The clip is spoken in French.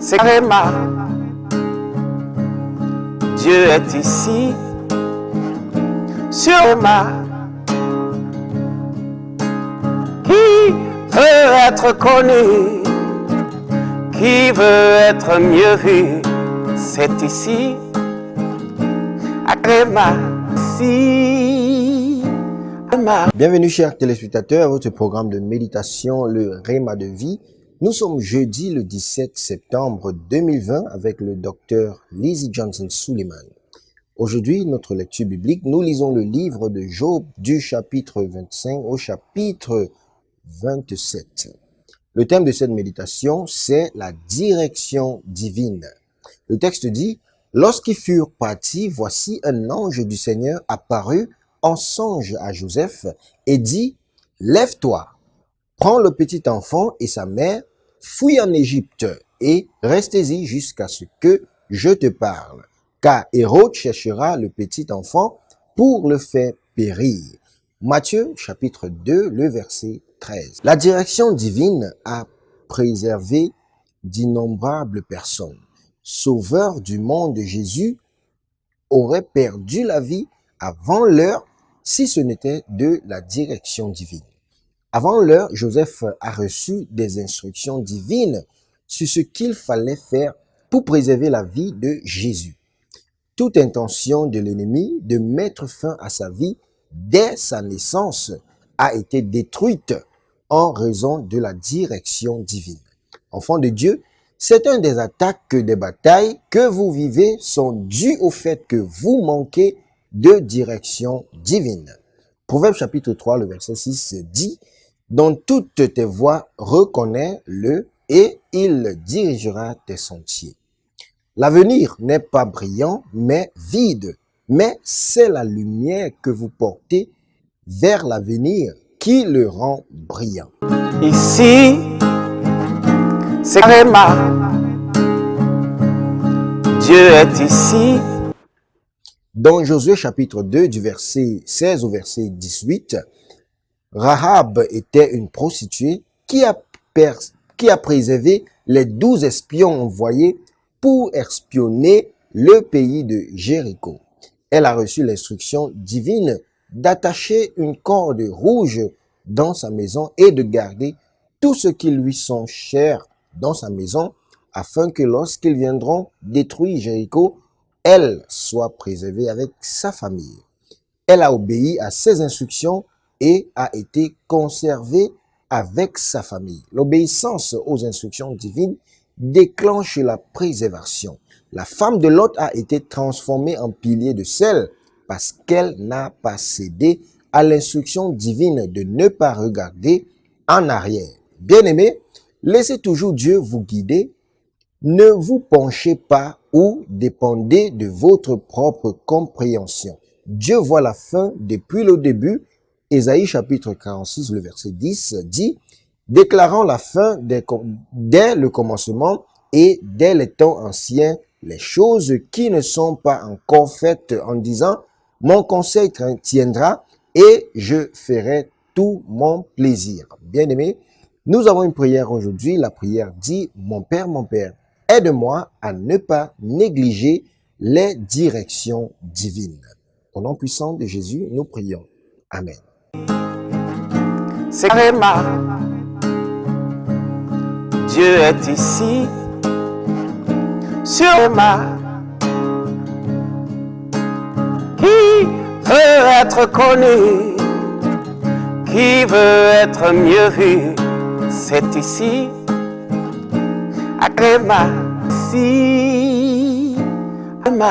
c'est Réma. Dieu est ici, sur Réma. Qui veut être connu, qui veut être mieux vu, c'est ici, à Réma, ici, Réma. Bienvenue chers téléspectateurs à votre programme de méditation, le Réma de vie. Nous sommes jeudi le 17 septembre 2020 avec le docteur Lizzie Johnson Suleiman. Aujourd'hui, notre lecture biblique, nous lisons le livre de Job du chapitre 25 au chapitre 27. Le thème de cette méditation, c'est la direction divine. Le texte dit, « Lorsqu'ils furent partis, voici un ange du Seigneur apparut en songe à Joseph et dit, « Lève-toi, prends le petit enfant et sa mère, fuis en Égypte et restez-y jusqu'à ce que je te parle, car Hérode cherchera le petit enfant pour le faire périr. » Matthieu chapitre 2, le verset 13. La direction divine a préservé d'innombrables personnes. Sauveur du monde, Jésus aurait perdu la vie avant l'heure si ce n'était de la direction divine. Avant l'heure, Joseph a reçu des instructions divines sur ce qu'il fallait faire pour préserver la vie de Jésus. Toute intention de l'ennemi de mettre fin à sa vie dès sa naissance a été détruite en raison de la direction divine. Enfants de Dieu, certaines des attaques que des batailles que vous vivez sont dues au fait que vous manquez de direction divine. Proverbe chapitre 3, le verset 6 dit « Dans toutes tes voies, reconnais-le et il dirigera tes sentiers. » L'avenir n'est pas brillant, mais vide. Mais c'est la lumière que vous portez vers l'avenir qui le rend brillant. Ici, c'est Réma. Dieu est ici. Dans Josué chapitre 2, du verset 16 au verset 18, Rahab était une prostituée qui a préservé les 12 espions envoyés pour espionner le pays de Jéricho. Elle a reçu l'instruction divine d'attacher une corde rouge dans sa maison et de garder tout ce qui lui sont chers dans sa maison, afin que lorsqu'ils viendront détruire Jéricho, elle soit préservée avec sa famille. Elle a obéi à ces instructions et a été conservée avec sa famille. L'obéissance aux instructions divines déclenche la préservation. La femme de Lot a été transformée en pilier de sel parce qu'elle n'a pas cédé à l'instruction divine de ne pas regarder en arrière. Bien-aimés, laissez toujours Dieu vous guider. Ne vous penchez pas ou dépendez de votre propre compréhension. Dieu voit la fin depuis le début. Ésaïe chapitre 46, le verset 10 dit « Déclarant la fin dès le commencement et dès les temps anciens, les choses qui ne sont pas encore faites en disant « Mon conseil tiendra et je ferai tout mon plaisir. » Bien-aimés, nous avons une prière aujourd'hui. La prière dit « Mon Père, aide-moi à ne pas négliger les directions divines. » Au nom puissant de Jésus, nous prions. Amen. C'est Réma. Dieu est ici, sur Réma. Qui veut être connu, qui veut être mieux vu, c'est ici, à Réma, ici, Réma.